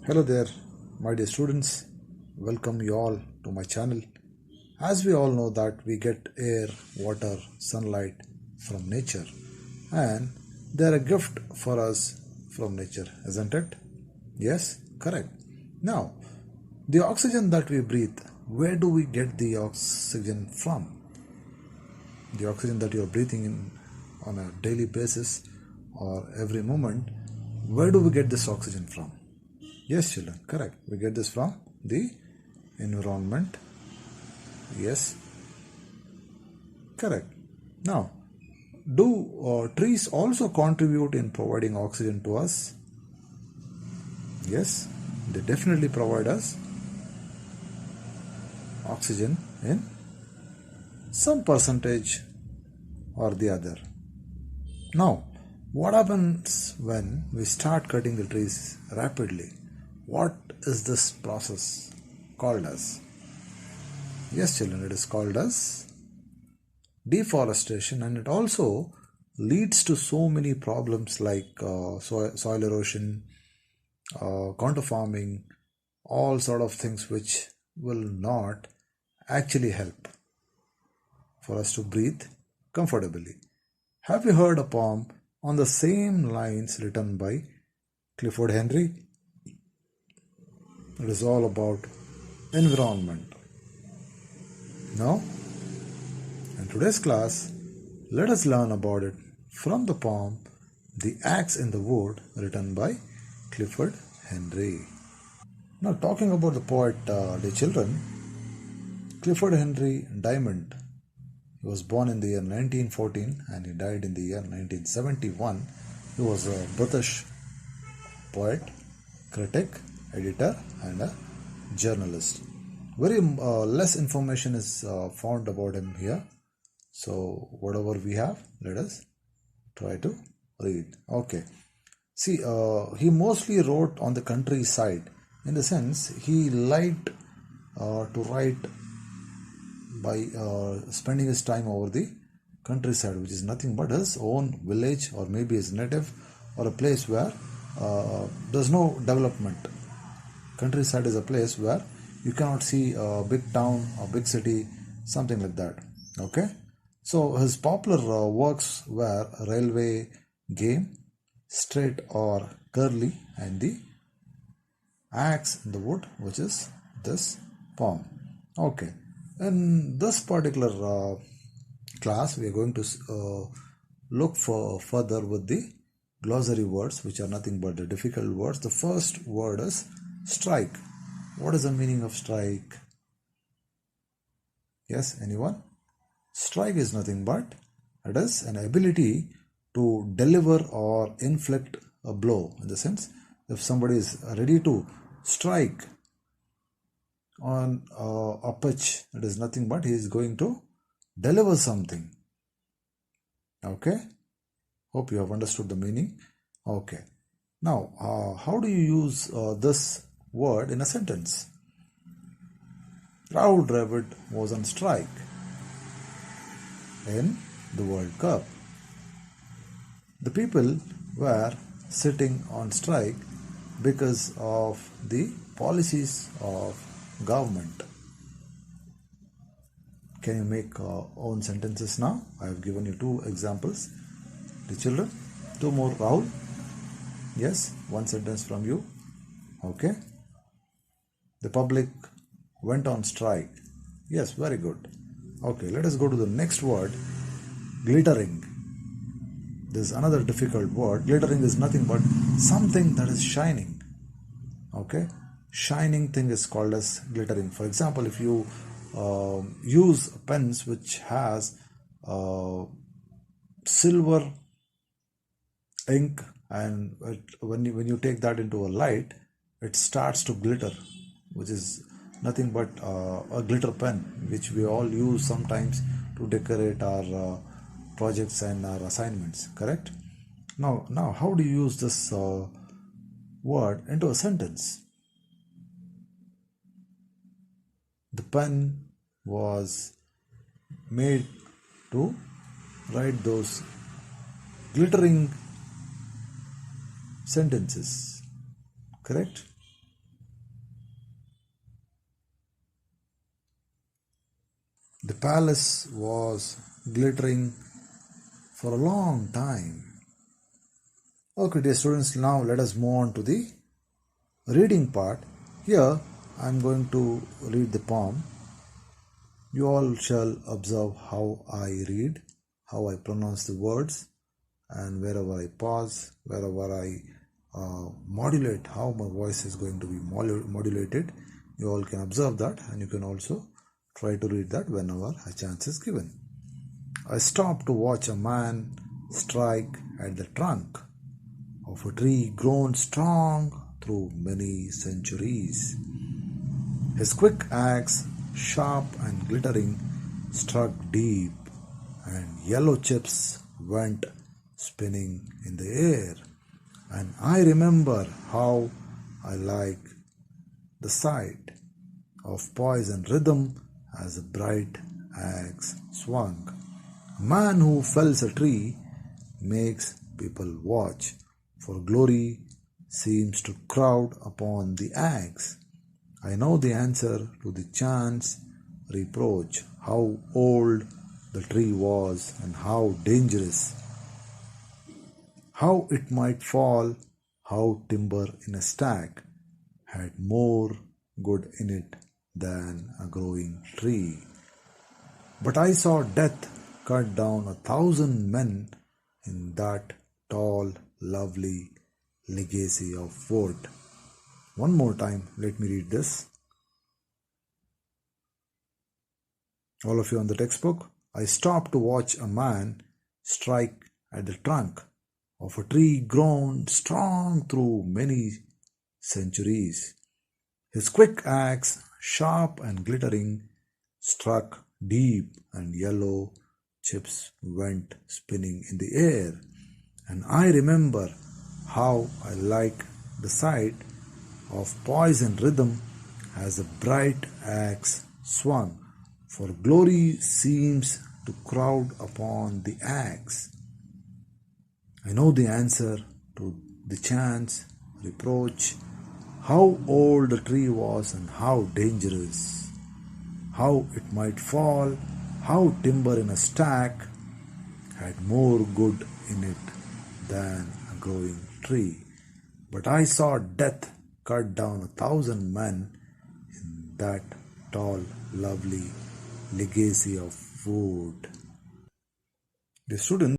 Hello there, my dear students. Welcome you all to my channel. As we all know that we get air, water, sunlight from nature, and they're a gift for us from nature, isn't it? Yes, correct. Now, the oxygen that we breathe, where do we get the oxygen from? The oxygen that you're breathing in on a daily basis or every moment, where do we get this oxygen from? Yes, children, correct. We get this from the environment. Yes, correct. Now, do trees also contribute in providing oxygen to us? Yes, they definitely provide us oxygen in some percentage or the other. Now, what happens when we start cutting the trees rapidly? What is this process called as? Yes, children, it is called as deforestation, and it also leads to so many problems like soil erosion, counter farming, all sort of things which will not actually help for us to breathe comfortably. Have you heard a poem on the same lines written by Clifford Henry? It is all about environment. No? In today's class, let us learn about it from the poem The Axe in the Wood, written by Clifford Henry. Now, talking about the poet, dear children, Clifford Henry Diamond. He was born in the year 1914 and he died in the year 1971. He was a British poet, critic, editor, and a journalist. Very less information is found about him here. So, whatever we have, let us try to read. Okay. See, he mostly wrote on the countryside. In the sense, he liked to write by spending his time over the countryside, which is nothing but his own village or maybe his native or a place where there's no development. Countryside is a place where you cannot see a big town or big city, something like that. Okay, so his popular works were Railway Game, Straight or Curly, and The Axe in the Wood, which is this poem. Okay, in this particular class, we are going to look for further with the glossary words, which are nothing but the difficult words. The first word is strike. What is the meaning of strike? Yes, anyone? Strike is nothing but it is an ability to deliver or inflict a blow. In the sense, if somebody is ready to strike on a pitch, it is nothing but he is going to deliver something. Okay, hope you have understood the meaning. Okay, now how do you use this word in a sentence? Rahul Dravid was on strike in the World Cup. The people were sitting on strike because of the policies of government. Can you make own sentences now? I have given you two examples. The children, two more. Rahul. Yes, one sentence from you. Okay. The public went on strike. Yes, very good. Okay, let us go to the next word. Glittering. This is another difficult word. Glittering is nothing but something that is shining. Okay, shining thing is called as glittering. For example, if you use pens which has silver ink, and when you take that into a light, it starts to glitter, which is nothing but a glitter pen, which we all use sometimes to decorate our projects and our assignments. Correct? Now, how do you use this word into a sentence? The pen was made to write those glittering sentences. Correct? The palace was glittering for a long time. Okay, dear students, now let us move on to the reading part. Here I am going to read the poem. You all shall observe how I read, how I pronounce the words, and wherever I pause, wherever I modulate, how my voice is going to be modulated. You all can observe that, and you can also try to read that whenever a chance is given. I stopped to watch a man strike at the trunk of a tree grown strong through many centuries. His quick axe, sharp and glittering, struck deep, and yellow chips went spinning in the air. And I remember how I like the sight of poise and rhythm as a bright axe swung. A man who fells a tree makes people watch, for glory seems to crowd upon the axe. I know the answer to the chance reproach, how old the tree was and how dangerous, how it might fall, how timber in a stack had more good in it than a growing tree. But I saw death cut down 1,000 men in that tall, lovely legacy of wood. One more time, let me read this. All of you on the textbook. I stopped to watch a man strike at the trunk of a tree grown strong through many centuries. His quick axe, sharp and glittering, struck deep, and yellow chips went spinning in the air. And I remember how I like the sight of poise and rhythm as a bright axe swung, for glory seems to crowd upon the axe. I know the answer to the chance reproach, how old the tree was and how dangerous, how it might fall, how timber in a stack had more good in it than a growing tree. But I saw death cut down 1,000 men in that tall, lovely legacy of wood. The students